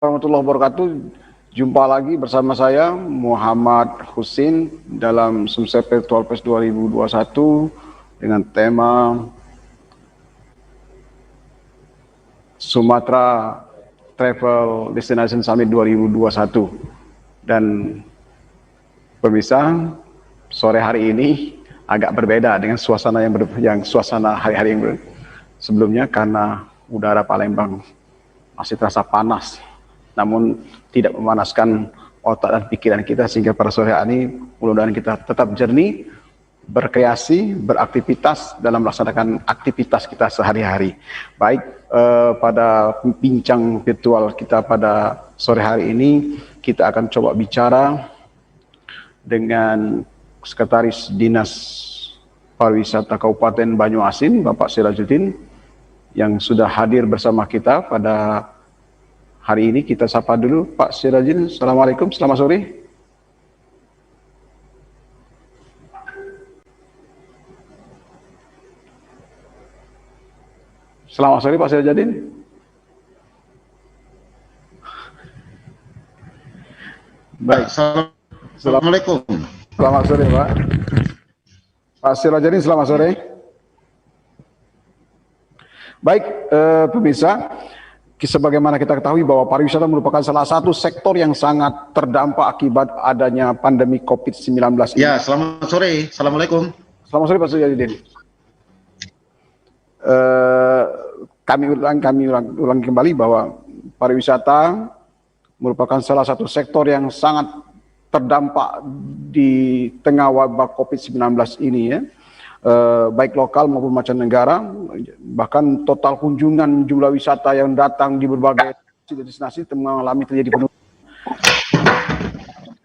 warahmatullahi wabarakatuh. Jumpa lagi bersama saya Muhammad Husin dalam Sumsep Virtual Fest 2021 dengan tema Sumatera Travel Destination Summit 2021. Dan pemirsa, sore hari ini agak berbeda dengan suasana yang suasana hari-hari yang sebelumnya karena udara Palembang masih terasa panas, namun tidak memanaskan otak dan pikiran kita, sehingga pada sore hari ini mudah-mudahan kita tetap jernih, berkreasi, beraktivitas dalam melaksanakan aktivitas kita sehari-hari. Baik, pada bincang virtual kita pada sore hari ini, kita akan coba bicara dengan Sekretaris Dinas Pariwisata Kabupaten Banyuasin, Bapak Sirajuddin, yang sudah hadir bersama kita pada hari ini. Kita sapa dulu Pak Sirajuddin. Assalamualaikum, selamat sore. Selamat sore Pak Sirajuddin. Baik. Assalamualaikum. Selamat sore Pak. Pak Sirajuddin, selamat sore. Baik, pemirsa, sebagaimana kita ketahui bahwa pariwisata merupakan salah satu sektor yang sangat terdampak akibat adanya pandemi COVID-19. Ya, selamat sore. Assalamualaikum. Selamat sore Pak Sirajuddin. Kami ulang kembali bahwa pariwisata merupakan salah satu sektor yang sangat terdampak di tengah wabah COVID-19 ini, ya. Baik lokal maupun mancanegara. Bahkan total kunjungan jumlah wisata yang datang di berbagai destinasi mengalami terjadi penurunan.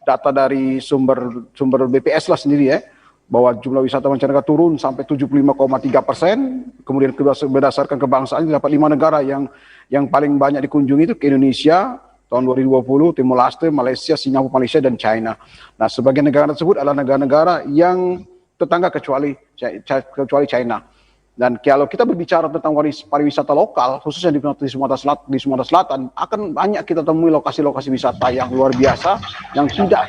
Data dari sumber BPS lah sendiri, ya, bahwa jumlah wisata mancanegara turun sampai 75,3%. Kemudian berdasarkan kebangsaan terdapat 5 negara yang paling banyak dikunjungi itu ke Indonesia tahun 2020, Timor Leste, Malaysia, Singapura, Malaysia, dan China. Nah, sebagian negara tersebut adalah negara-negara yang tetangga kecuali China. Dan kalau kita berbicara tentang pariwisata lokal, khususnya di Sumatera Selatan, akan banyak kita temui lokasi-lokasi wisata yang luar biasa, yang tidak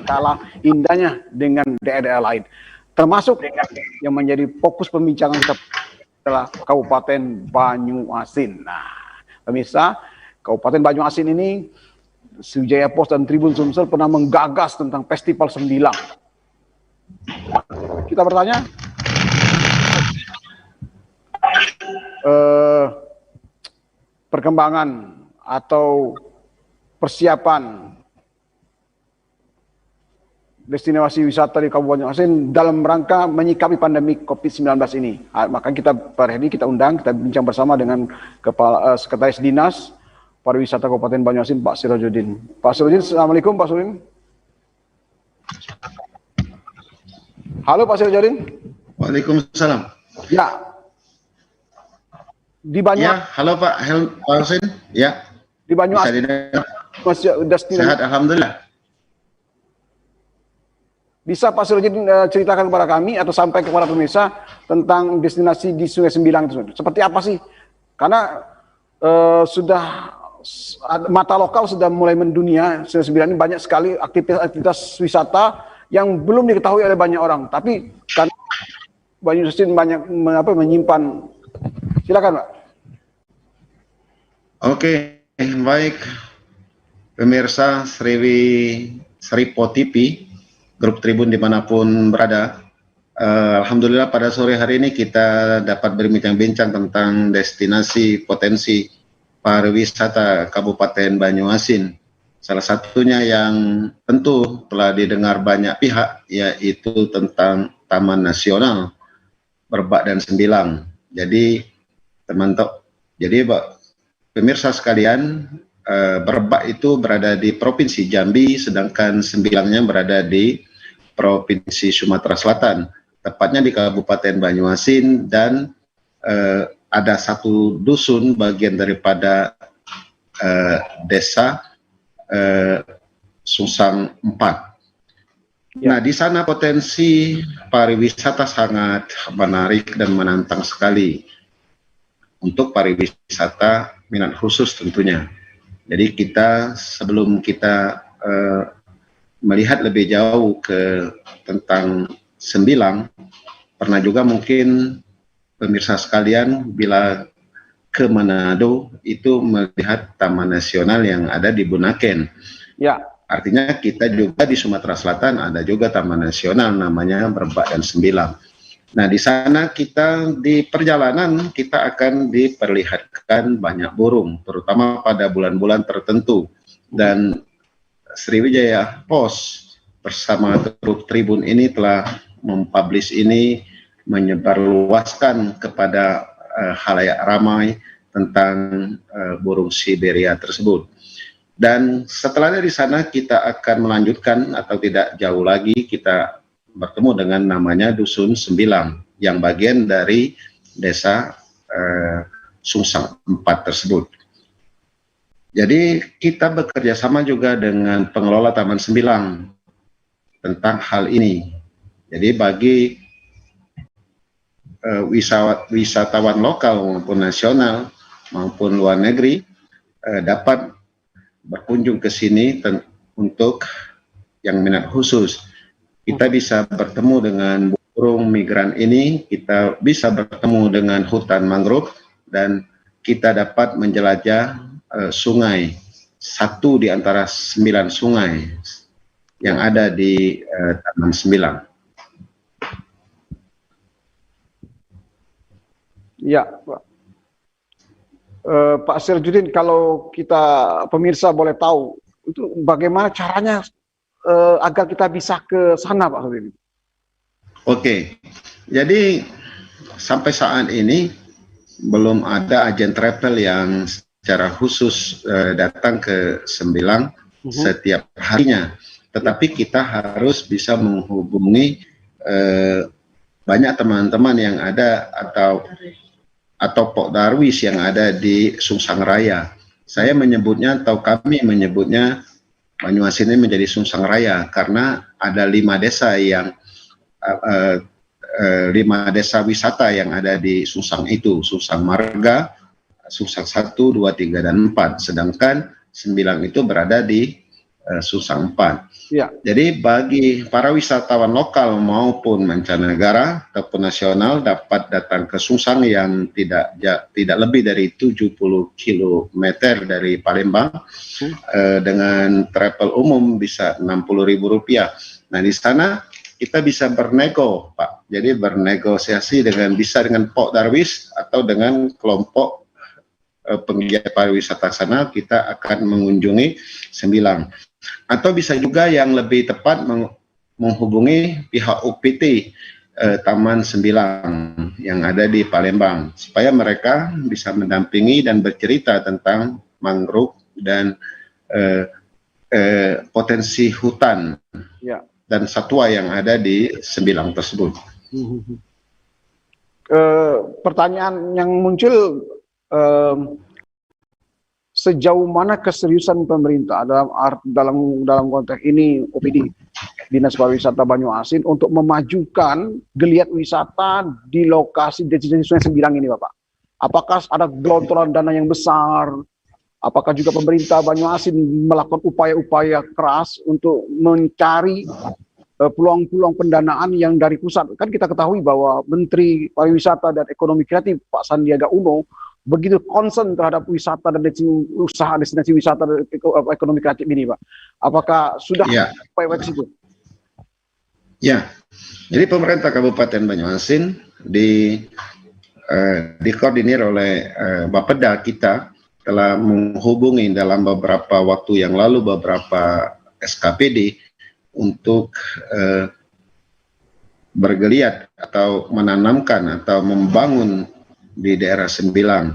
kalah indahnya dengan daerah-daerah lain. Termasuk yang menjadi fokus pembincangan kita adalah Kabupaten Banyuasin. Nah, pemirsa, Kabupaten Banyuasin ini, Sriwijaya Pos dan Tribun Sumsel pernah menggagas tentang Festival Sembilang. Kita bertanya, perkembangan atau persiapan destinasi wisata di Kabupaten Banyuasin dalam rangka menyikapi pandemi COVID-19 ini. Maka kita pada hari ini kita bincang bersama dengan Kepala Sekretaris Dinas Pariwisata Kabupaten Banyuasin, Pak Sirajuddin. Pak Sirajuddin, assalamualaikum Pak Sirajuddin. Halo Pak Sirajuddin. Waalaikumsalam. Ya. Di Banyuasin. Ya, halo Pak Husin. Ya. Di Banyuasin. Sehat, alhamdulillah. Bisa Pak Sirajuddin ceritakan kepada kami atau sampai kepada pemirsa tentang destinasi di Sungai Sembilang itu seperti apa sih? Karena sudah mata lokal sudah mulai mendunia. Sungai Sembilang ini banyak sekali aktivitas wisata yang belum diketahui oleh banyak orang, tapi kan Banyuasin banyak menyimpan. Silakan Pak. Oke, baik pemirsa Sripo TV, grup Tribun dimanapun berada. Alhamdulillah pada sore hari ini kita dapat berbincang-bincang tentang destinasi potensi pariwisata Kabupaten Banyuasin. Salah satunya yang tentu telah didengar banyak pihak, yaitu tentang Taman Nasional Berbak dan Sembilang. Jadi pemirsa sekalian, Berbak itu berada di Provinsi Jambi, sedangkan Sembilangnya berada di Provinsi Sumatera Selatan, tepatnya di Kabupaten Banyuasin, dan ada satu dusun bagian daripada desa Susang 4. Nah, di sana potensi pariwisata sangat menarik dan menantang sekali untuk pariwisata minat khusus tentunya. Jadi kita sebelum kita melihat lebih jauh ke tentang Sembilang, pernah juga mungkin pemirsa sekalian bila ke Manado itu melihat Taman Nasional yang ada di Bunaken. Ya. Artinya kita juga di Sumatera Selatan ada juga Taman Nasional namanya Merbak dan Sembilang. Nah, di sana kita di perjalanan kita akan diperlihatkan banyak burung, terutama pada bulan-bulan tertentu. Dan Sriwijaya Post bersama Tribun ini telah mempublish ini, menyebarluaskan kepada khalayak ramai tentang burung Siberia tersebut. Dan setelah dari sana kita akan melanjutkan atau tidak jauh lagi kita bertemu dengan namanya Dusun Sembilang yang bagian dari desa Sungsang 4 tersebut. Jadi kita bekerja sama juga dengan pengelola Taman Sembilang tentang hal ini. Jadi bagi wisatawan lokal maupun nasional maupun luar negeri dapat berkunjung ke sini untuk yang minat khusus. Kita bisa bertemu dengan burung migran ini, kita bisa bertemu dengan hutan mangrove, dan kita dapat menjelajah sungai, satu di antara 9 sungai yang ada di Taman Sembilang. Ya, Pak. Pak Sirjudin, kalau kita pemirsa boleh tahu, itu bagaimana caranya agar kita bisa ke sana, Pak Sirjudin? Oke, jadi sampai saat ini belum ada agen travel yang secara khusus datang ke Sembilang setiap harinya. Tetapi kita harus bisa menghubungi banyak teman-teman yang ada atau Pok Darwis yang ada di Sungsang Raya. Saya menyebutnya atau kami menyebutnya Banyuasin ini menjadi Sungsang Raya karena ada 5 desa yang 5 desa wisata yang ada di Sungsang itu, Sungsang Marga, Sungsang 1, 2, 3, dan 4. Sedangkan Sembilang itu berada di Sungsang 4. Ya. Jadi bagi para wisatawan lokal maupun mancanegara ataupun nasional dapat datang ke Sungsang yang tidak lebih dari 70 km dari Palembang dengan travel umum bisa Rp60.000. Nah, di sana kita bisa bernego, Pak. Jadi bernegosiasi dengan Pok Darwis atau dengan kelompok penggiat pariwisata sana, kita akan mengunjungi Sembilang. Atau bisa juga yang lebih tepat menghubungi pihak UPT Taman Sembilang yang ada di Palembang, supaya mereka bisa mendampingi dan bercerita tentang mangrove dan potensi hutan dan satwa yang ada di Sembilang tersebut. Pertanyaan yang muncul, sejauh mana keseriusan pemerintah dalam konteks ini OPD Dinas Pariwisata Banyuasin untuk memajukan geliat wisata di lokasi destinasi Sungai Sembilang ini, Bapak? Apakah ada gelontoran dana yang besar? Apakah juga pemerintah Banyuasin melakukan upaya-upaya keras untuk mencari peluang-peluang pendanaan yang dari pusat? Kan kita ketahui bahwa Menteri Pariwisata dan Ekonomi Kreatif Pak Sandiaga Uno begitu concern terhadap wisata dan destinasi wisata dan ekonomi kreatif ini, Pak. Apakah sudah upaya ke situ? Ya, jadi pemerintah Kabupaten Banyuasin dikoordinir oleh Bapeda kita telah menghubungi dalam beberapa waktu yang lalu beberapa SKPD untuk bergeliat atau menanamkan atau membangun di daerah Sembilang.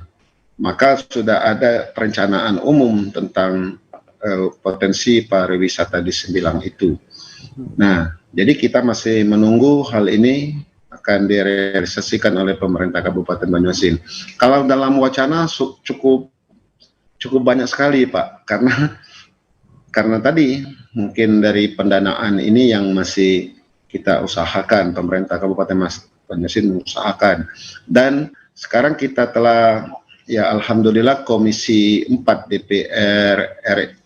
Maka sudah ada perencanaan umum tentang potensi pariwisata di Sembilang itu. Nah, jadi kita masih menunggu hal ini akan direalisasikan oleh pemerintah Kabupaten Banyuasin. Kalau dalam wacana cukup banyak sekali, Pak, karena tadi mungkin dari pendanaan ini yang masih kita usahakan, pemerintah Kabupaten Banyuasin mengusahakan. Dan sekarang kita telah ya alhamdulillah Komisi 4 DPR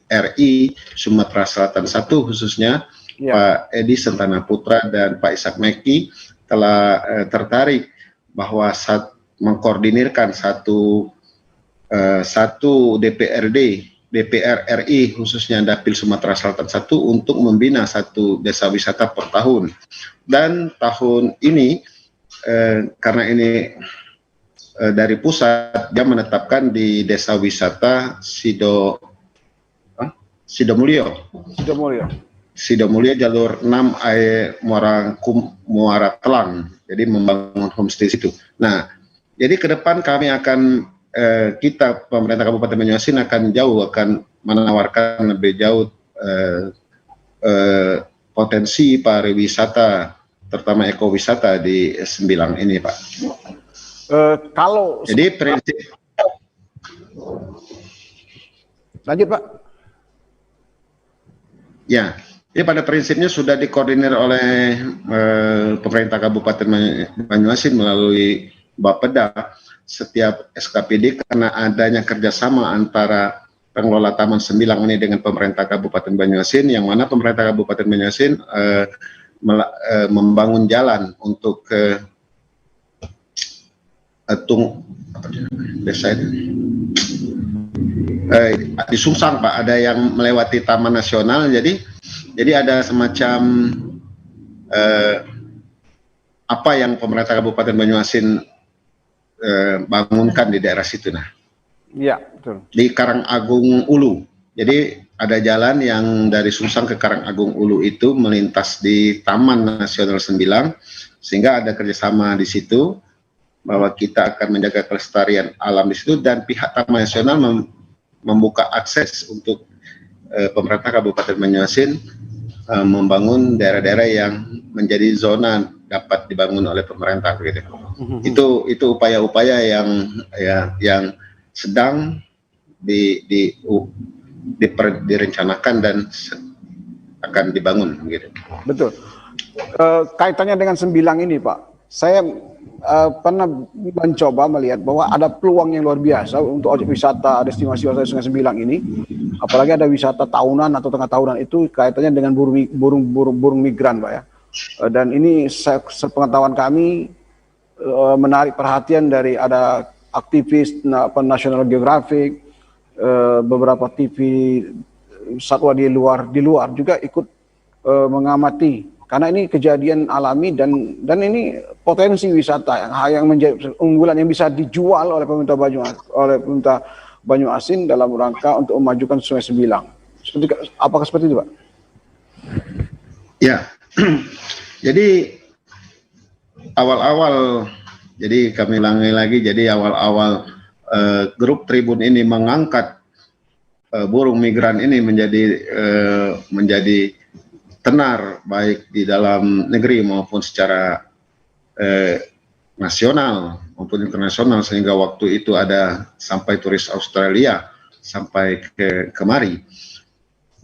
RI Sumatera Selatan 1 khususnya Pak Edi Sentana Putra dan Pak Ishak Meki telah tertarik bahwa mengkoordinirkan satu DPR RI khususnya Dapil Sumatera Selatan 1 untuk membina satu desa wisata per tahun. Dan tahun ini karena ini dari pusat, dia menetapkan di desa wisata Sidomulyo jalur 6 Muara Telang, jadi membangun homestay situ. Nah, jadi ke depan kami akan kita pemerintah Kabupaten Banyuasin akan menawarkan lebih jauh potensi pariwisata, terutama ekowisata di Sembilang ini, Pak. Jadi prinsip, lanjut Pak. Ya, jadi pada prinsipnya sudah dikoordinir oleh pemerintah Kabupaten Banyuasin melalui Bapeda setiap SKPD karena adanya kerjasama antara pengelola Taman Sembilang ini dengan pemerintah Kabupaten Banyuasin, yang mana pemerintah Kabupaten Banyuasin membangun jalan untuk desa itu di Sungsang, Pak, ada yang melewati Taman Nasional, jadi ada semacam apa yang pemerintah Kabupaten Banyuasin bangunkan di daerah situ. Nah, iya, betul. Di Karangagung Ulu, jadi ada jalan yang dari Sungsang ke Karangagung Ulu itu melintas di Taman Nasional Sembilang, sehingga ada kerjasama di situ bahwa kita akan menjaga kelestarian alam di situ, dan pihak Taman Nasional membuka akses untuk pemerintah Kabupaten Banyuasin membangun daerah-daerah yang menjadi zona dapat dibangun oleh pemerintah, begitu. Itu upaya-upaya yang sedang direncanakan dan akan dibangun, begitu. Betul. Kaitannya dengan Sembilang ini, Pak, saya pernah mencoba melihat bahwa ada peluang yang luar biasa untuk objek wisata destinasi wisata Sungai Sembilang ini, apalagi ada wisata tahunan atau tengah tahunan, itu kaitannya dengan burung migran, Pak, ya. Dan ini sepengetahuan kami menarik perhatian dari ada aktivis National Geographic, beberapa TV satwa di luar juga ikut mengamati, karena ini kejadian alami dan ini potensi wisata yang menjadi unggulan yang bisa dijual oleh pemerintah Banyuasin dalam rangka untuk memajukan Sungai Sembilang. Apakah seperti itu, Pak? Ya, jadi awal-awal, jadi kami ulangi lagi, jadi awal-awal grup Tribun ini mengangkat burung migran ini menjadi tenar baik di dalam negeri maupun secara nasional maupun internasional, sehingga waktu itu ada sampai turis Australia sampai kemari.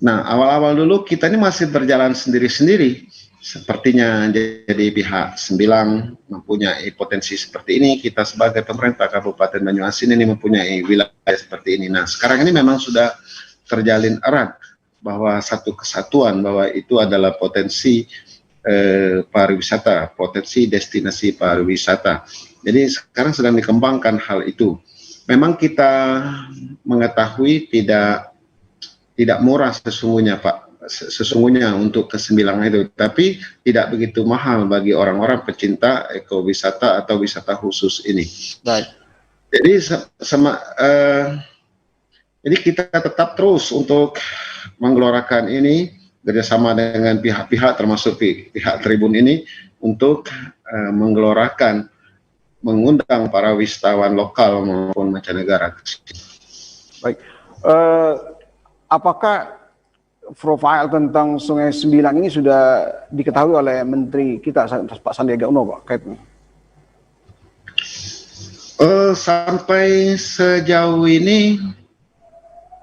Nah, awal-awal dulu kita ini masih berjalan sendiri-sendiri, sepertinya. Jadi pihak Sembilang mempunyai potensi seperti ini, kita sebagai pemerintah Kabupaten Banyuasin ini mempunyai wilayah seperti ini. Nah, sekarang ini memang sudah terjalin erat bahwa satu kesatuan, bahwa itu adalah potensi pariwisata, potensi destinasi pariwisata. Jadi sekarang sedang dikembangkan hal itu. Memang kita mengetahui tidak murah sesungguhnya, Pak, sesungguhnya untuk ke Sembilang itu, tapi tidak begitu mahal bagi orang-orang pecinta ekowisata atau wisata khusus ini. Baik. Jadi jadi kita tetap terus untuk menggelorakan ini kerjasama dengan pihak-pihak termasuk pihak Tribun ini untuk menggelorakan, mengundang para wisatawan lokal maupun mancanegara. Baik. Apakah profil tentang Sungai Sembilang ini sudah diketahui oleh Menteri kita, Pak Sandiaga Uno, Pak? Sampai sejauh ini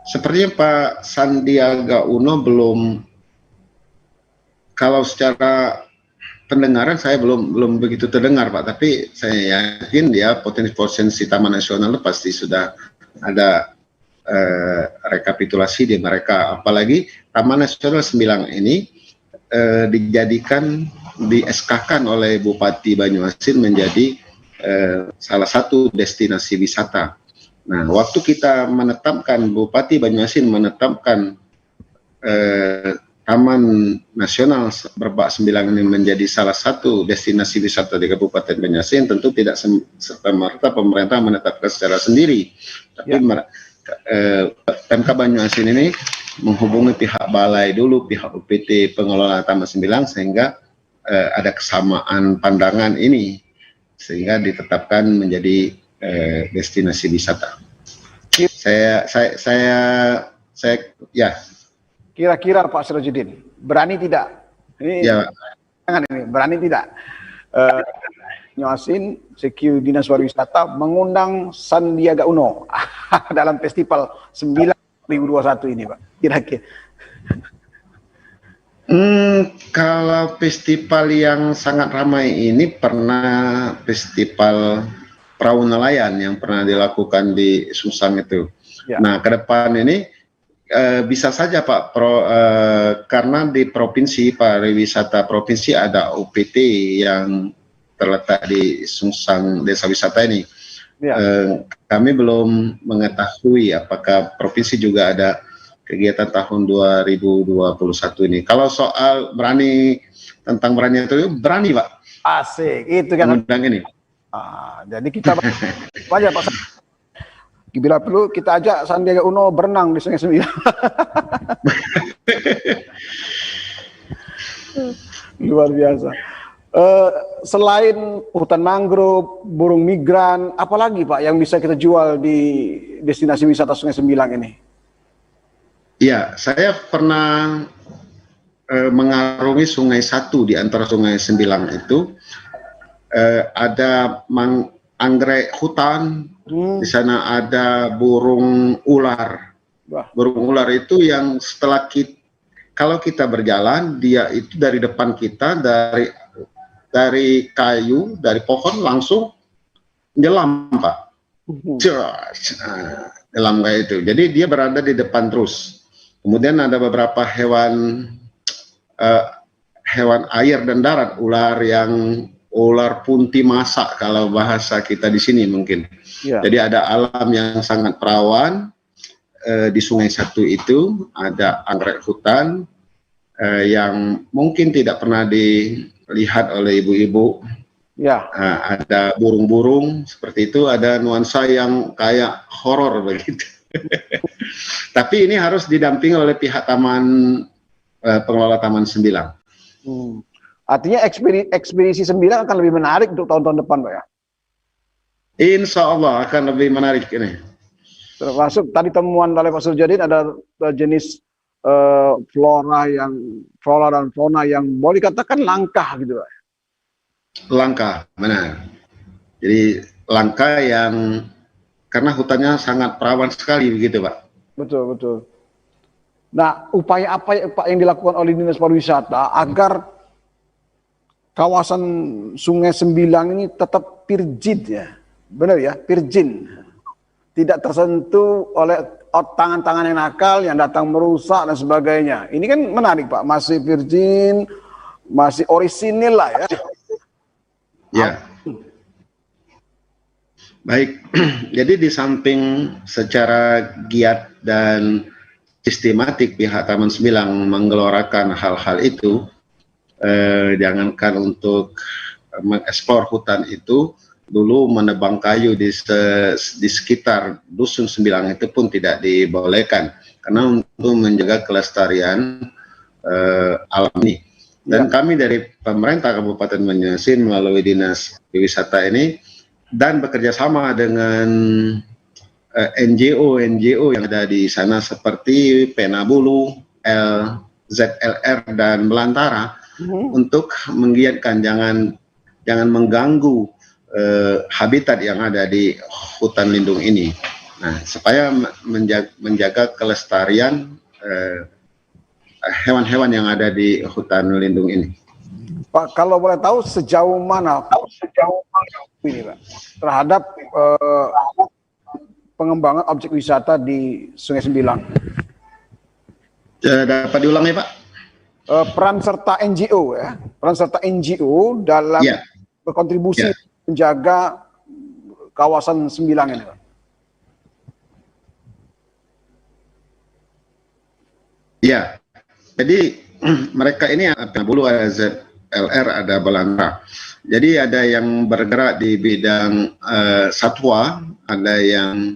sepertinya Pak Sandiaga Uno belum, kalau secara pendengaran saya belum begitu terdengar Pak, tapi saya yakin dia potensi Taman Nasional itu pasti sudah ada rekapitulasi di mereka. Apalagi Taman Nasional Sembilang ini dijadikan di SK-kan oleh Bupati Banyuasin menjadi salah satu destinasi wisata. Nah, waktu kita menetapkan, Bupati Banyuasin menetapkan Taman Nasional Berbak Sembilang ini menjadi salah satu destinasi wisata di Kabupaten Banyuasin, tentu tidak serta-merta pemerintah menetapkan secara sendiri, tapi Pemkab Banyuasin ini menghubungi pihak balai dulu, pihak UPT pengelola Taman Sembilang, sehingga ada kesamaan pandangan ini, sehingga ditetapkan menjadi destinasi wisata. Ya. Kira-kira Pak Sirajuddin, berani tidak? Ini, Ya. ini berani tidak? Banyuasin, CQ Dinas Pariwisata mengundang Sandiaga Uno dalam festival 2021 ini, Pak. Kira-kira. Kalau festival yang sangat ramai ini pernah festival perahu nelayan yang pernah dilakukan di Sungsang itu. Ya. Nah, ke depan ini bisa saja Pak, karena di provinsi pariwisata provinsi ada UPT yang terletak di Sungsang Desa Wisata ini. Ya. Kami belum mengetahui apakah provinsi juga ada kegiatan tahun 2021 ini. Kalau soal tentang berani itu berani Pak. Asik, itu kan. Undang ini. Jadi kita banyak Pak. Bila perlu kita ajak Sandiaga Uno berenang di Sungai Sembilang. Luar biasa. Selain hutan mangrove, burung migran, apalagi Pak yang bisa kita jual di destinasi wisata Sungai Sembilang ini? Iya, saya pernah mengarungi Sungai Satu di antara Sungai Sembilang itu. Ada anggrek hutan, di sana ada burung ular. Burung ular itu yang kalau kita berjalan, dia itu dari depan kita, dari kayu, dari pohon langsung nyelam Pak. Nyelam kayak itu. Jadi dia berada di depan terus. Kemudian ada beberapa hewan air dan darat, ular punti masak kalau bahasa kita di sini mungkin. Ya. Jadi ada alam yang sangat perawan di Sungai Satu itu, ada anggrek hutan yang mungkin tidak pernah dilihat oleh ibu-ibu. Ya. Ada burung-burung seperti itu, ada nuansa yang kayak horor begitu. Tapi ini harus didampingi oleh pihak pengelola Taman Sembilang. Artinya ekspedisi Sembilang akan lebih menarik untuk tahun-tahun depan, Pak ya? Insya Allah akan lebih menarik ini. Termasuk tadi temuan oleh Pak Sirajuddin ada jenis flora dan fauna yang boleh dikatakan langka gitu, Pak. Langka, benar. Jadi langka yang karena hutannya sangat perawan sekali begitu, Pak. Betul, betul. Nah, upaya apa Pak yang dilakukan oleh Dinas Pariwisata agar kawasan Sungai Sembilang ini tetap virgin ya? Benar ya, virgin. Tidak tersentuh oleh tangan-tangan yang nakal yang datang merusak dan sebagainya. Ini kan menarik Pak, masih virgin, masih orisinil lah ya. Ya. Baik, jadi di samping secara giat dan sistematik pihak Taman Sembilang menggelorakan hal-hal itu, jangankan untuk mengeksplor hutan itu, dulu menebang kayu di sekitar Dusun Sembilang itu pun tidak dibolehkan, karena untuk menjaga kelestarian alam ini. Dan kami dari pemerintah Kabupaten Banyuasin melalui Dinas Pariwisata ini, dan bekerja sama dengan NGO yang ada di sana seperti Penabulu, ZLR dan Belantara, untuk menggiatkan jangan mengganggu habitat yang ada di hutan lindung ini. Nah, supaya menjaga kelestarian hewan-hewan yang ada di hutan lindung ini. Pak, kalau boleh tahu sejauh mana ini Pak terhadap pengembangan objek wisata di Sungai Sembilang? Dapat diulangi Pak? Peran serta NGO ya, peran serta NGO dalam berkontribusi menjaga kawasan Sembilang ini Pak. Ya, jadi mereka ini dulu ada ZLR, ada Belanda. Jadi ada yang bergerak di bidang satwa, ada yang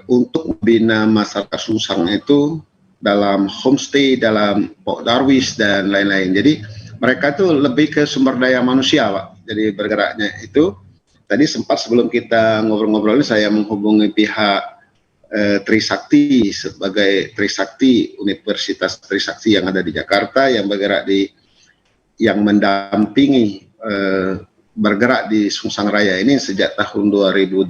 untuk membina masyarakat Sungsang itu dalam homestay, dalam Pok Darwis dan lain-lain. Jadi mereka itu lebih ke sumber daya manusia, Pak. Jadi bergeraknya itu. Tadi sempat sebelum kita ngobrol-ngobrol ini saya menghubungi pihak Trisakti sebagai Trisakti, Universitas Trisakti yang ada di Jakarta yang bergerak yang mendampingi bergerak di Sungsang Raya ini sejak tahun 2018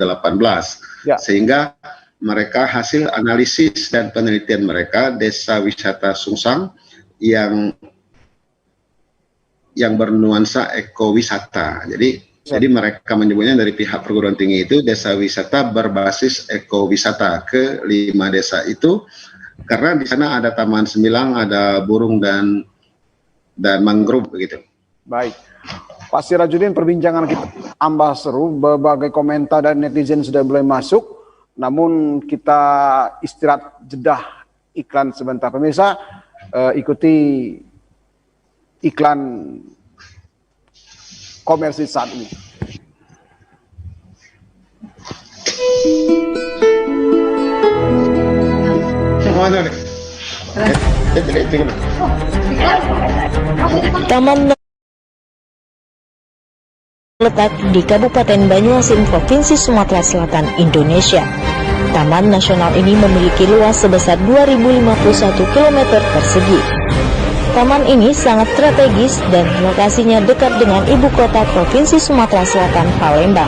sehingga mereka hasil analisis dan penelitian mereka desa wisata Sungsang yang bernuansa ekowisata. Jadi mereka menyebutnya dari pihak perguruan tinggi itu desa wisata berbasis ekowisata ke 5 desa itu, karena di sana ada Taman Sembilang, ada burung dan mangrove begitu. Baik, Pak Sirajudin, perbincangan kita tambah seru, berbagai komentar dan netizen sudah mulai masuk. Namun kita istirahat jedah iklan sebentar. Pemirsa, ikuti iklan komersil saat ini. Taman letak di Kabupaten Banyuasin, Provinsi Sumatera Selatan, Indonesia. Taman nasional ini memiliki luas sebesar 2051 km persegi. Taman ini sangat strategis dan lokasinya dekat dengan ibu kota Provinsi Sumatera Selatan, Palembang.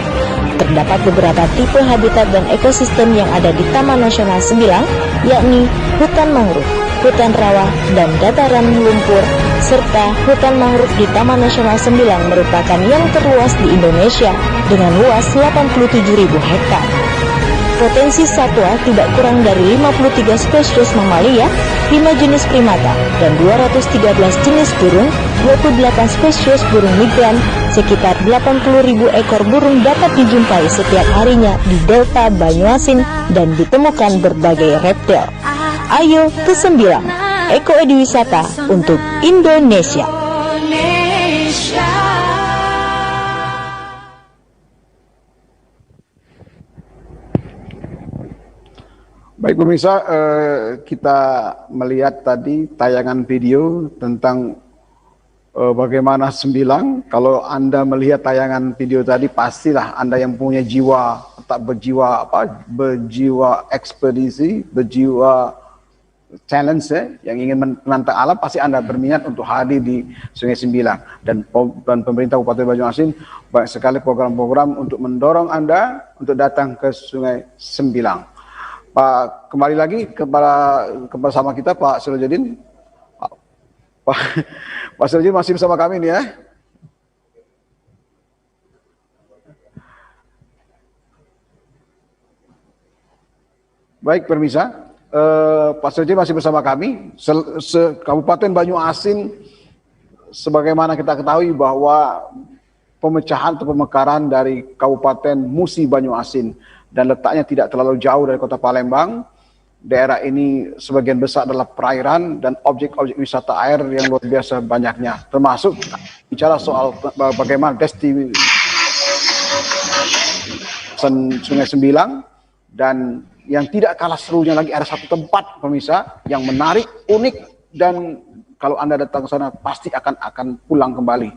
Terdapat beberapa tipe habitat dan ekosistem yang ada di Taman Nasional Sembilang, yakni hutan mangrove, hutan rawa, dan dataran lumpur, serta hutan mangrove di Taman Nasional Sembilang merupakan yang terluas di Indonesia dengan luas 87.000 hektar. Potensi satwa tidak kurang dari 53 spesies mamalia, 5 jenis primata, dan 213 jenis burung, 28 spesies burung migran, sekitar 80.000 ekor burung dapat dijumpai setiap harinya di Delta Banyuasin dan ditemukan berbagai reptil. Ayo ke Sembilang, Eko Ediwisata untuk Indonesia. Baik pemirsa, kita melihat tadi tayangan video tentang bagaimana Sembilang. Kalau Anda melihat tayangan video tadi, pastilah Anda yang punya jiwa, tak berjiwa ekspedisi, berjiwa challenge yang ingin menantang alam, pasti Anda berminat untuk hadir di Sungai Sembilang. Dan pemerintah Kabupaten Banyuasin banyak sekali program-program untuk mendorong Anda untuk datang ke Sungai Sembilang. Pak, kembali lagi kepada sama kita Pak Sirajudin. Pak Sirajudin masih bersama kami nih ya. Baik pemirsa, Pak Sirajudin masih bersama kami. Kabupaten Banyuasin, sebagaimana kita ketahui bahwa pemecahan atau pemekaran dari Kabupaten Musi Banyuasin dan letaknya tidak terlalu jauh dari kota Palembang. Daerah ini sebagian besar adalah perairan dan objek-objek wisata air yang luar biasa banyaknya. Termasuk bicara soal bagaimana destinasi Sungai Sembilang, dan yang tidak kalah serunya lagi ada satu tempat pemirsa yang menarik, unik, dan kalau Anda datang ke sana pasti akan pulang kembali.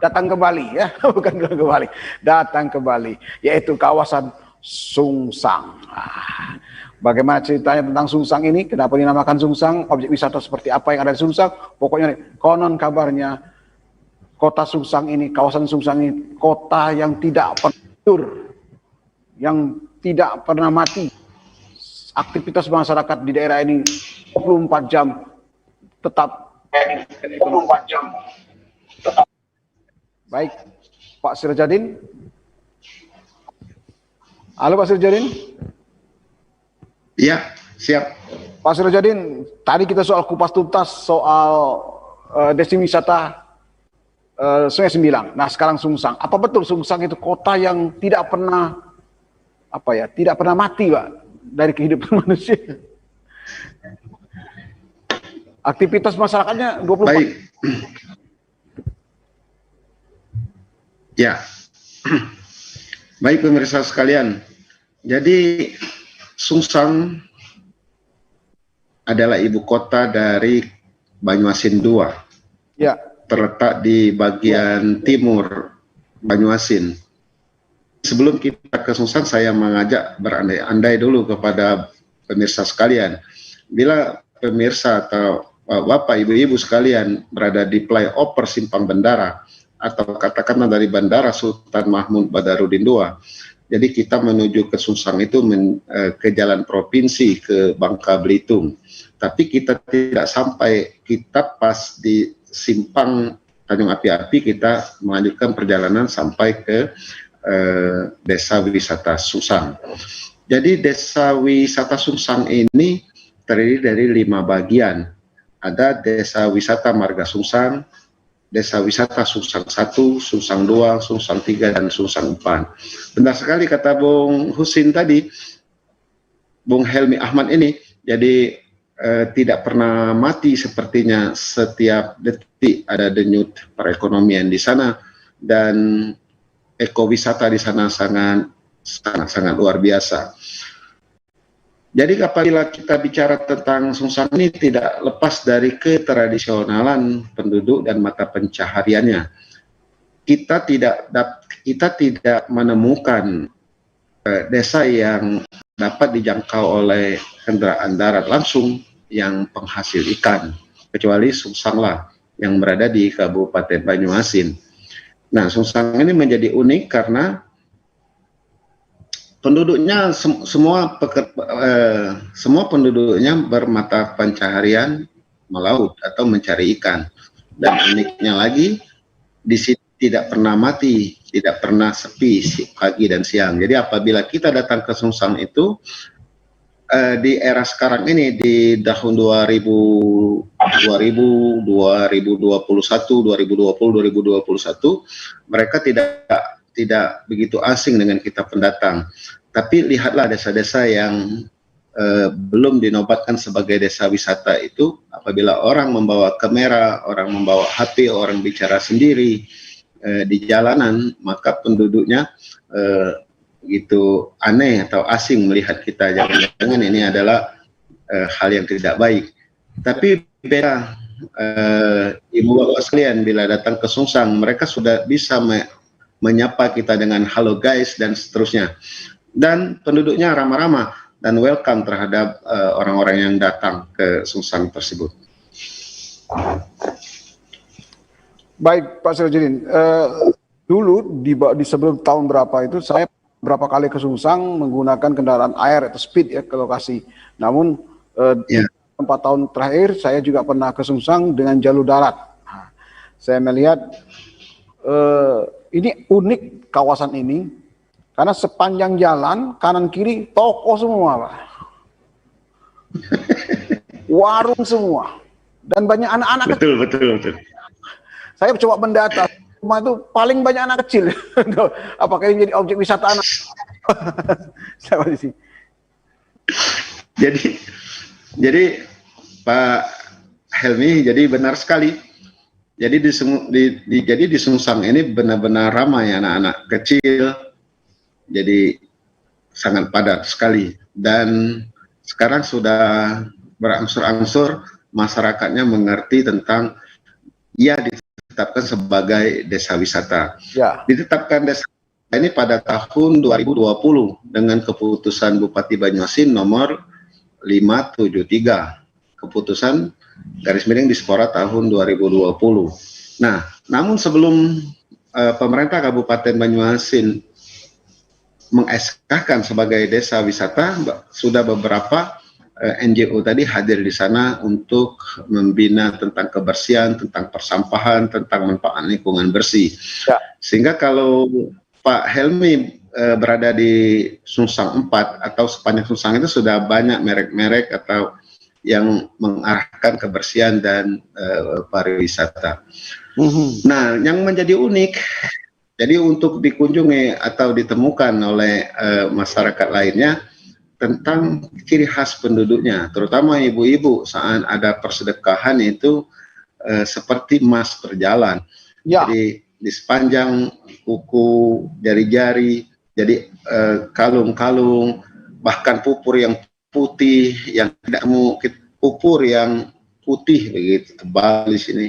Datang kembali ya, bukan pulang kembali, datang kembali, yaitu kawasan Sungsang. Bagaimana ceritanya tentang Sungsang ini? Kenapa dinamakan Sungsang? Objek wisata seperti apa yang ada di Sungsang? Pokoknya konon kabarnya kota Sungsang ini, kawasan Sungsang ini, kota yang tidak pernah tidur, yang tidak pernah mati. Aktivitas masyarakat di daerah ini 24 jam tetap 24 jam. Baik, Pak Sirojadin. Halo Pak Sirojadin. Iya, siap. Pak Sirojadin, tadi kita soal kupas tuntas soal destinasi wisata Sungai Sembilang. Nah, sekarang Sungsang. Apa betul Sungsang itu kota yang tidak pernah tidak pernah mati, Pak, dari kehidupan manusia? Aktivitas masyarakatnya 24. Baik. Ya. Baik pemirsa sekalian. Jadi Sungsang adalah ibu kota dari Banyuasin II. Ya. Terletak di bagian timur Banyuasin. Sebelum kita ke Sungsang, saya mengajak berandai-andai dulu kepada pemirsa sekalian. Bila pemirsa atau Bapak, Ibu-Ibu sekalian berada di flyover Simpang Bendara atau katakanlah dari Bandara Sultan Mahmud Badarudin II, jadi kita menuju ke Sungsang itu ke jalan provinsi ke Bangka Belitung. Tapi kita tidak sampai, kita pas di Simpang Tanjung Api-Api, kita melanjutkan perjalanan sampai ke Desa Wisata Sungsang. Jadi Desa Wisata Sungsang ini terdiri dari 5 bagian. Ada Desa Wisata Marga Sungsang, Desa Wisata Sungsang 1, Sungsang 2, Sungsang 3, dan Sungsang 4. Benar sekali kata Bung Husin tadi, Bung Helmi Ahmad ini, jadi tidak pernah mati sepertinya. Setiap detik ada denyut perekonomian di sana, dan ekowisata di sana sangat luar biasa. Jadi apabila kita bicara tentang Sungsang ini tidak lepas dari ketradisionalan penduduk dan mata pencahariannya. Kita tidak menemukan desa yang dapat dijangkau oleh kendaraan darat langsung yang penghasil ikan, kecuali Sungsanglah yang berada di Kabupaten Banyuasin. Nah, Sungsang ini menjadi unik karena penduduknya semua penduduknya bermata pencaharian melaut atau mencari ikan. Dan uniknya lagi, di sini tidak pernah mati, tidak pernah sepi pagi dan siang. Jadi apabila kita datang ke Sungsang itu di era sekarang ini, di tahun 2021, 2021, mereka tidak begitu asing dengan kita pendatang. Tapi lihatlah desa-desa yang belum dinobatkan sebagai desa wisata itu, apabila orang membawa kamera, orang membawa HP, orang bicara sendiri di jalanan, maka penduduknya gitu aneh atau asing melihat kita. Jangan-jangan ini adalah hal yang tidak baik. Tapi beda ibu bapak sekalian, bila datang ke Sungsang, mereka sudah bisa menyapa kita dengan halo guys dan seterusnya. Dan penduduknya ramah-ramah dan welcome terhadap orang-orang yang datang ke Sungsang tersebut. Baik Pak Sirojadin, dulu di sebelum tahun berapa itu saya berapa kali ke Sungsang menggunakan kendaraan air atau speed ya ke lokasi. Namun 4 tahun terakhir saya juga pernah ke Sungsang dengan jalur darat. Nah, saya melihat ini unik kawasan ini karena sepanjang jalan kanan kiri toko semua, Pak. Warung semua dan banyak anak-anak. Betul. Saya coba mendata, rumah itu paling banyak anak kecil. Apakah ini jadi objek wisata anak? Siapa di sini? Jadi Pak Helmi, jadi benar sekali. Jadi di Sungsang ini benar-benar ramai anak-anak kecil. Jadi sangat padat sekali. Dan sekarang sudah berangsur-angsur masyarakatnya mengerti tentang ditetapkan sebagai desa wisata. Ya. Ditetapkan desa ini pada tahun 2020 dengan keputusan Bupati Banyuasin nomor 573, keputusan garis miring Dispora tahun 2020. Nah, namun sebelum pemerintah Kabupaten Banyuasin meng-SK-kan sebagai desa wisata, sudah beberapa NGO tadi hadir di sana untuk membina tentang kebersihan, tentang persampahan, tentang manfaat lingkungan bersih. Ya. Sehingga kalau Pak Helmi berada di Sungsang 4 atau sepanjang Sungsang itu sudah banyak merek-merek atau yang mengarahkan kebersihan dan pariwisata. Nah, yang menjadi unik, jadi untuk dikunjungi atau ditemukan oleh masyarakat lainnya tentang ciri khas penduduknya, terutama ibu-ibu saat ada persedekahan itu seperti emas berjalan. Ya. Jadi di sepanjang kuku, jari-jari, jadi kalung-kalung, bahkan pupur yang putih, yang tidak mau pupur yang putih begitu tebal di sini.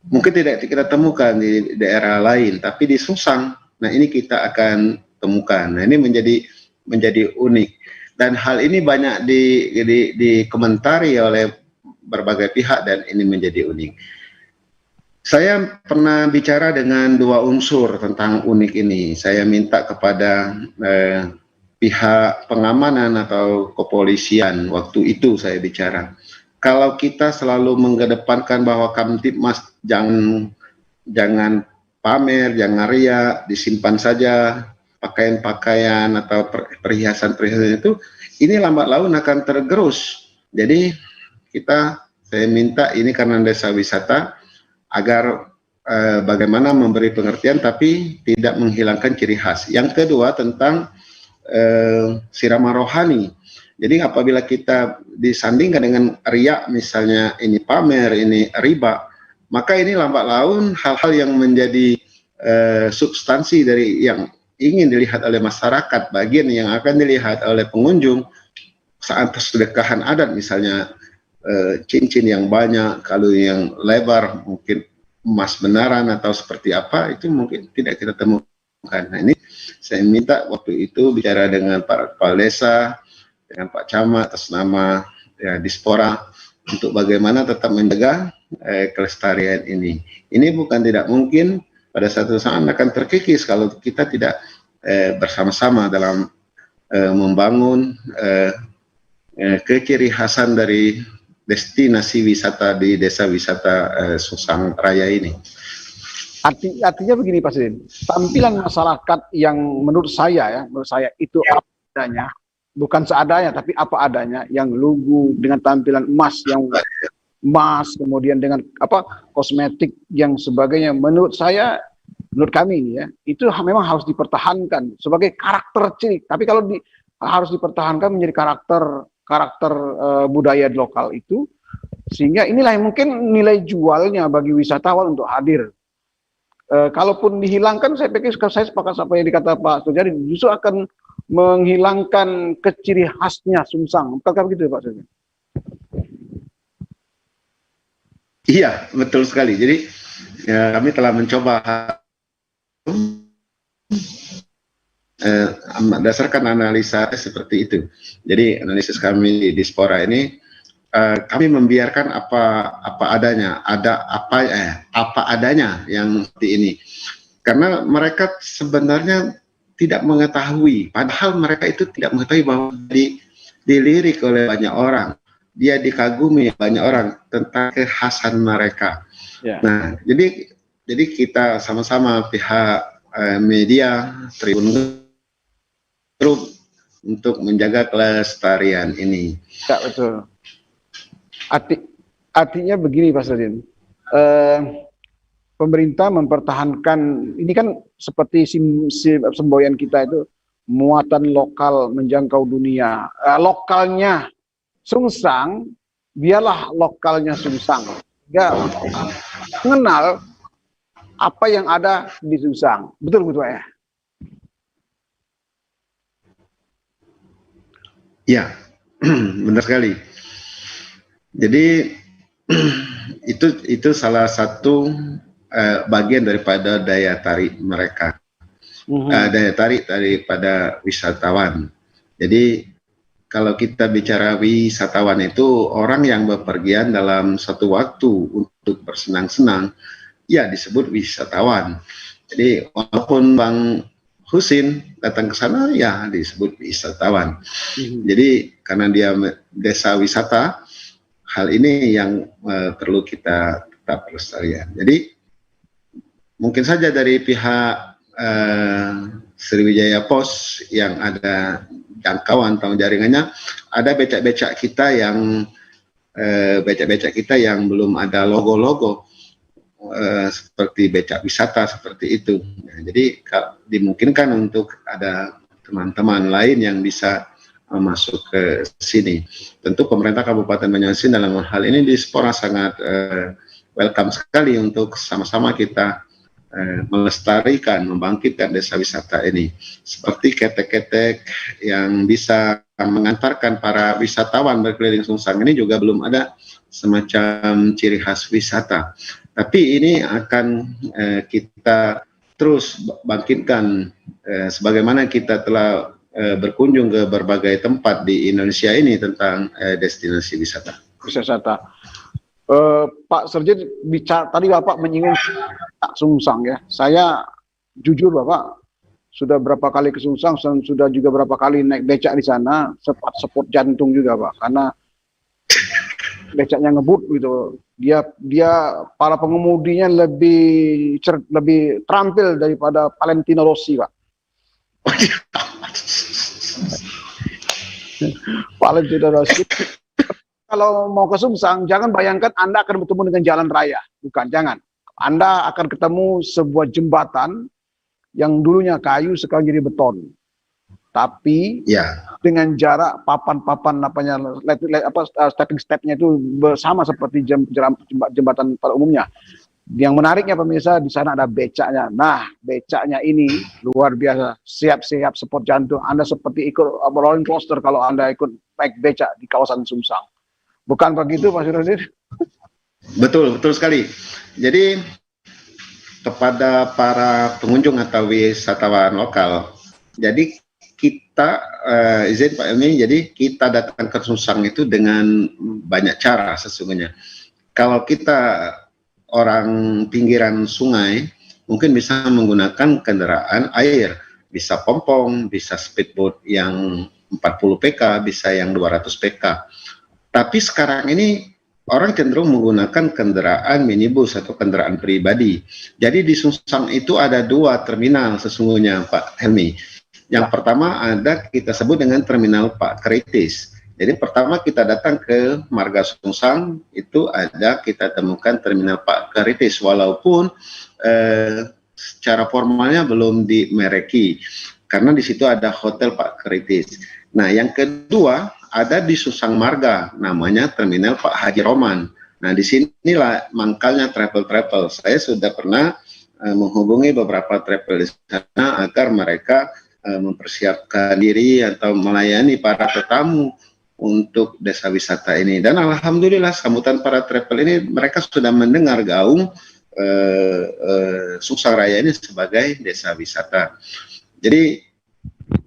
Mungkin tidak kita temukan di daerah lain, tapi di Sungsang, nah ini kita akan temukan. Nah ini menjadi unik. Dan hal ini banyak dikomentari oleh berbagai pihak dan ini menjadi unik. Saya pernah bicara dengan dua unsur tentang unik ini. Saya minta kepada pihak pengamanan atau kepolisian waktu itu saya bicara. Kalau kita selalu mengedepankan bahwa Kamtibmas jangan pamer, jangan ria, disimpan saja pakaian-pakaian atau perhiasan-perhiasan itu, ini lambat laun akan tergerus. Jadi saya minta ini karena desa wisata agar bagaimana memberi pengertian tapi tidak menghilangkan ciri khas. Yang kedua tentang siraman rohani. Jadi apabila kita disandingkan dengan riak, misalnya ini pamer, ini riba, maka ini lambat laun hal-hal yang menjadi substansi dari yang ingin dilihat oleh masyarakat, bagian yang akan dilihat oleh pengunjung saat persedekahan adat, misalnya cincin yang banyak, kalung yang lebar, mungkin emas benaran atau seperti apa, itu mungkin tidak kita temukan. Nah ini saya minta waktu itu bicara dengan Pak Kepala Desa, dengan Pak Camat atas nama Dispora untuk bagaimana tetap menjaga kelestarian ini. Ini bukan tidak mungkin, pada satu saat akan terkikis kalau kita tidak bersama-sama dalam membangun keciri khasan dari destinasi wisata di desa wisata Sungsang Raya ini. Artinya begini Pak Sudin, tampilan masyarakat yang menurut saya itu apa adanya, bukan seadanya tapi apa adanya, yang lugu dengan tampilan emas, kemudian dengan kosmetik yang sebagainya, menurut kami ini ya, itu memang harus dipertahankan sebagai karakter ciri. Tapi kalau harus dipertahankan menjadi karakter budaya lokal itu, sehingga inilah yang mungkin nilai jualnya bagi wisatawan untuk hadir. Kalaupun dihilangkan, saya pikir saya sepakat apa yang dikata Pak Sujari, justru akan menghilangkan keciri khasnya Sungsang. Bukankah begitu Pak Sujari? Iya, betul sekali. Jadi kami telah mencoba berdasarkan analisa seperti itu. Jadi analisis kami di Dispora ini, kami membiarkan apa adanya, apa adanya yang seperti ini. Karena mereka sebenarnya tidak mengetahui, padahal mereka itu tidak mengetahui bahwa dilirik oleh banyak orang, dia dikagumi banyak orang tentang kekhasan mereka. Yeah. Nah, jadi kita sama-sama pihak media, Tribun Group untuk menjaga kelestarian ini. Ya, betul. Artinya begini Pak Sudin, pemerintah mempertahankan, ini kan seperti semboyan kita itu, muatan lokal menjangkau dunia. Lokalnya Sungsang, biarlah lokalnya Sungsang. Ya, mengenal apa yang ada di Sungsang. Betul ya? Ya, benar sekali. Jadi itu salah satu bagian daripada daya tarik mereka, daya tarik daripada wisatawan. Jadi kalau kita bicara wisatawan itu orang yang bepergian dalam satu waktu untuk bersenang-senang, ya disebut wisatawan. Jadi walaupun Bang Husin datang ke sana ya disebut wisatawan. Jadi karena dia desa wisata, hal ini yang perlu kita tetap pelestarikan. Jadi mungkin saja dari pihak Sriwijaya Pos yang ada jangkauan atau jaringannya, ada becak-becak kita yang belum ada logo-logo seperti becak wisata seperti itu. Nah, jadi dimungkinkan untuk ada teman-teman lain yang bisa masuk ke sini. Tentu pemerintah Kabupaten Banyuasin dalam hal ini Dispora sangat welcome sekali untuk sama-sama kita melestarikan, membangkitkan desa wisata ini. Seperti ketek-ketek yang bisa mengantarkan para wisatawan berkeliling Sungsang ini juga belum ada semacam ciri khas wisata. Tapi ini akan kita terus bangkitkan sebagaimana kita telah berkunjung ke berbagai tempat di Indonesia ini tentang destinasi wisata. Pak Serjen, tadi Bapak menyinggung Sungsang ya. Saya jujur Bapak sudah berapa kali ke Sungsang, sudah juga berapa kali naik becak di sana, spot jantung juga Pak, karena becaknya ngebut gitu. Dia para pengemudinya lebih terampil daripada Valentino Rossi Pak. Valentino Rossi. Kalau mau ke Sungsang, jangan bayangkan Anda akan bertemu dengan jalan raya. Bukan, jangan. Anda akan ketemu sebuah jembatan yang dulunya kayu, sekarang jadi beton. Tapi dengan jarak papan-papan stepping stepnya itu sama seperti jembatan pada umumnya. Yang menariknya pemirsa, di sana ada becaknya. Nah, becaknya ini luar biasa. Siap-siap spot jantung. Anda seperti ikut rolling coaster kalau Anda ikut naik becak di kawasan Sungsang. Bukan begitu Pak Sirojin? Betul sekali. Jadi kepada para pengunjung atau wisatawan lokal, jadi kita izin Pak Elmi, jadi kita datang ke Sungsang itu dengan banyak cara sesungguhnya. Kalau kita orang pinggiran sungai, mungkin bisa menggunakan kendaraan air, bisa pompong, bisa speedboat yang 40 PK, bisa yang 200 PK. Tapi sekarang ini orang cenderung menggunakan kendaraan minibus atau kendaraan pribadi. Jadi di Sungsang itu ada 2 terminal sesungguhnya Pak Helmi. Yang pertama ada kita sebut dengan terminal Pak Kritis. Jadi pertama kita datang ke Marga Sungsang, itu ada kita temukan terminal Pak Kritis, walaupun secara formalnya belum dimereki, karena di situ ada hotel Pak Kritis. Nah yang kedua ada di Sungsang Marga, namanya terminal Pak Haji Roman. Nah di sinilah mangkalnya travel. Saya sudah pernah menghubungi beberapa travel di sana agar mereka mempersiapkan diri atau melayani para tetamu untuk desa wisata ini. Dan alhamdulillah sambutan para travel ini, mereka sudah mendengar gaung Sungsang Raya ini sebagai desa wisata. Jadi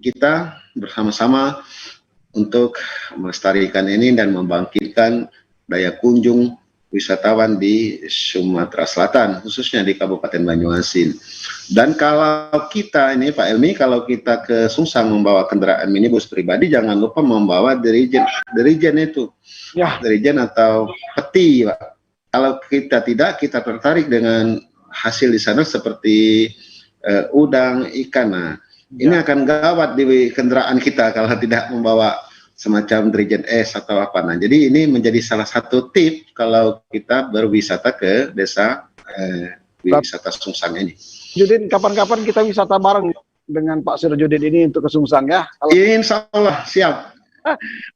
kita bersama-sama untuk melestarikan ini dan membangkitkan daya kunjung wisatawan di Sumatera Selatan, khususnya di Kabupaten Banyuasin. Dan kalau kita ini Pak Elmi, kalau kita ke Sungsang membawa kendaraan minibus pribadi, jangan lupa membawa dirijen itu, dirijen atau peti, Pak. Kalau kita tidak, kita tertarik dengan hasil di sana seperti udang, ikan. Nah, ini akan gawat di kendaraan kita kalau tidak membawa semacam dirijen es atau apa. Nah, jadi ini menjadi salah satu tip kalau kita berwisata ke desa wisata Sungsang ini. Judin, kapan-kapan kita wisata bareng dengan Pak Sirojudin ini untuk ke Sungsang ya? Insya Allah siap.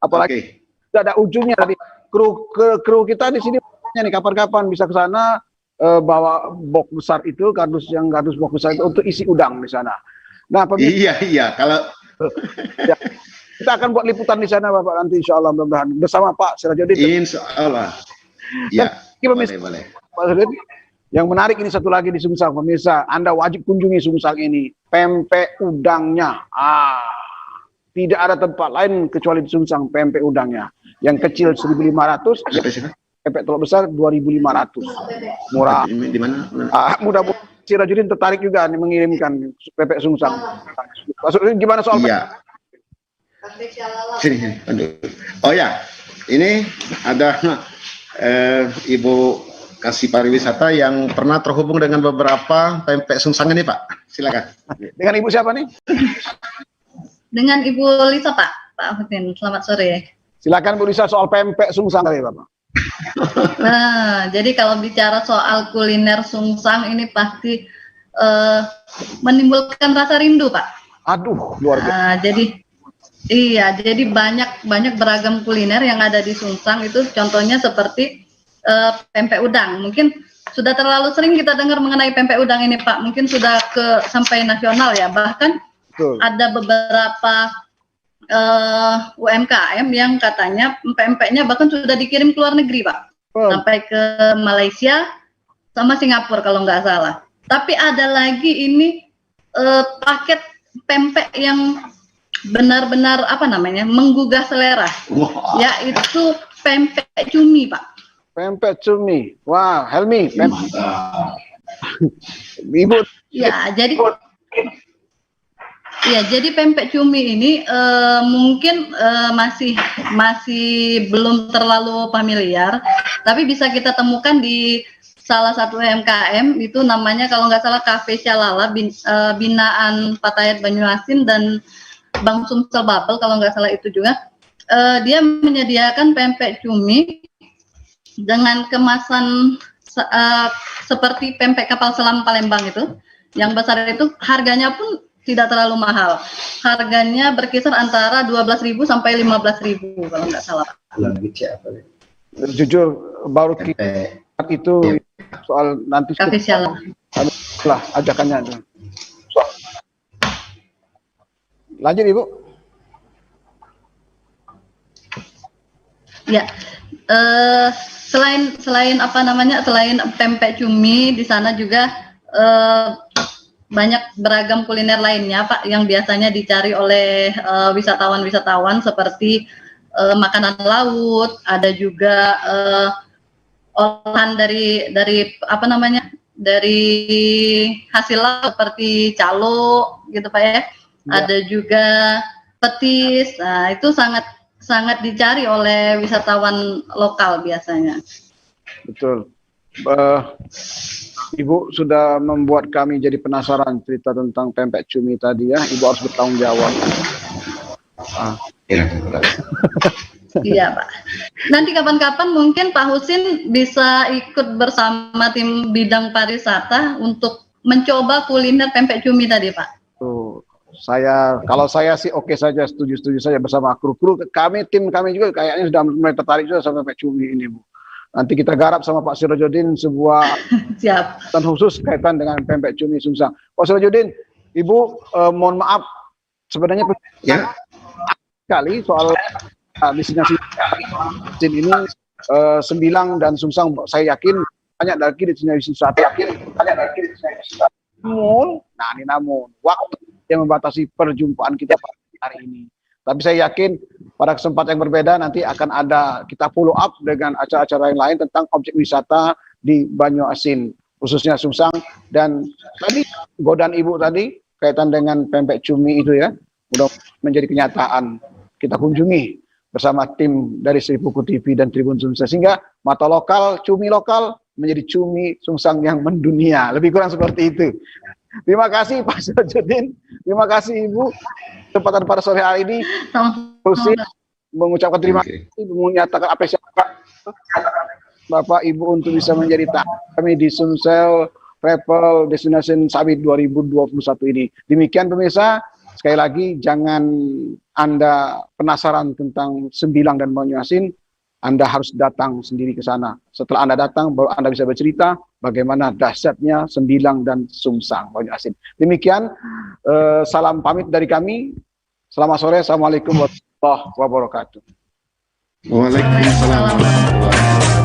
Apalagi tidak ada ujungnya tadi. Kru kita di sini nih kapan-kapan bisa ke sana bawa box besar itu, kardus box besar itu untuk isi udang di sana. Nah, iya kalau ya, kita akan buat liputan di sana Bapak nanti insya Allah mudah-mudahan bersama Pak Sirojudin. Insya Allah. Ya, boleh. Pak Sirojudin, yang menarik ini satu lagi di Sungsang, pemirsa, Anda wajib kunjungi Sungsang ini. Pempek udangnya, tidak ada tempat lain kecuali di Sungsang pempek udangnya. Yang kecil 1.500, pempek telur besar 2.500. Murah. Di mana? Mudah Sirajudin tertarik juga nih mengirimkan pempek sungsang. Maksudnya gimana soal Iya. Sini. Aduh. Oh ya, ini ada Ibu Kasih Pariwisata yang pernah terhubung dengan beberapa pempek sungsang ini, Pak. Silakan. dengan Ibu siapa nih? Dengan Ibu Lisa, Pak Husin. Selamat sore. Silakan Bu Lisa soal pempek sungsang tadi, Bapak. Nah, jadi kalau bicara soal kuliner sungsang ini pasti menimbulkan rasa rindu, Pak. Aduh, luar biasa. Jadi banyak beragam kuliner yang ada di Sungsang itu, contohnya seperti pempek udang. Mungkin sudah terlalu sering kita dengar mengenai pempek udang ini, Pak. Mungkin sudah sampai nasional ya. Bahkan Betul. ada beberapa UMKM yang katanya pempeknya bahkan sudah dikirim ke luar negeri, Pak. Sampai ke Malaysia sama Singapura kalau nggak salah. Tapi ada lagi ini paket pempek yang benar-benar menggugah selera. Wow. Yaitu pempek cumi, Pak. Pempek cumi. Wah, Helmi. Ibu. Jadi pempek cumi ini mungkin masih belum terlalu familiar, tapi bisa kita temukan di salah satu UMKM itu namanya kalau nggak salah Cafe Syalala binaan Patayat Banyuasin dan Bang Sumsel Babel kalau nggak salah itu juga. Dia menyediakan pempek cumi dengan kemasan seperti pempek kapal selam Palembang itu, yang besar itu harganya pun tidak terlalu mahal. Harganya berkisar antara 12.000 sampai 15.000 kalau nggak salah. Jujur baru kita itu soal nanti lah ajakannya. Lanjut Ibu. Ya, selain selain pempek cumi, di sana juga banyak beragam kuliner lainnya, Pak, yang biasanya dicari oleh wisatawan-wisatawan seperti makanan laut, ada juga olahan dari hasil laut seperti calo gitu, Pak ya. Ada juga petis. Nah, itu sangat dicari oleh wisatawan lokal biasanya. Betul. Ibu sudah membuat kami jadi penasaran cerita tentang pempek cumi tadi ya. Ibu harus bertanggung jawab. Iya, Pak. Nanti kapan-kapan mungkin Pak Husin bisa ikut bersama tim bidang pariwisata untuk mencoba kuliner pempek cumi tadi, Pak. Tuh, kalau saya sih oke saja, setuju saja bersama kru-kru. Tim kami juga kayaknya sudah mulai tertarik juga sama pempek cumi ini, Bu. Nanti kita garap sama Pak Sirajudin sebuah Siap. khusus kaitan dengan pempek cumi Sungsang. Pak Sirajudin, Ibu mohon maaf sebenarnya ya sekali soal destinasi ini Sembilang dan Sungsang. Saya yakin banyak lagi destinasi wisata. Namun waktu yang membatasi perjumpaan kita pada hari ini. Tapi saya yakin pada kesempatan yang berbeda nanti akan ada kita follow up dengan acara-acara yang lain tentang objek wisata di Banyuasin, khususnya Sungsang. Dan tadi godaan Ibu tadi kaitan dengan pempek cumi itu ya, mudah menjadi kenyataan. Kita kunjungi bersama tim dari Seribuku TV dan Tribun Sungsang sehingga mata lokal, cumi lokal menjadi cumi Sungsang yang mendunia. Lebih kurang seperti itu. Terima kasih Pak Sirajudin, terima kasih Ibu. Kesempatan pada sore hari ini, mengucapkan terima kasih, menyatakan apresiasi Bapak Ibu untuk bisa menjadi tamu kami di Sumsel Travel Destination Summit 2021 ini. Demikian pemirsa, sekali lagi jangan Anda penasaran tentang Sembilang dan Banyuasin, Anda harus datang sendiri ke sana. Setelah Anda datang, baru Anda bisa bercerita bagaimana dahsyatnya Sembilang dan Sungsang Banyuasin. Demikian, salam pamit dari kami. Selamat sore, Assalamualaikum warahmatullahi wabarakatuh. Waalaikumsalam warahmatullahi wabarakatuh.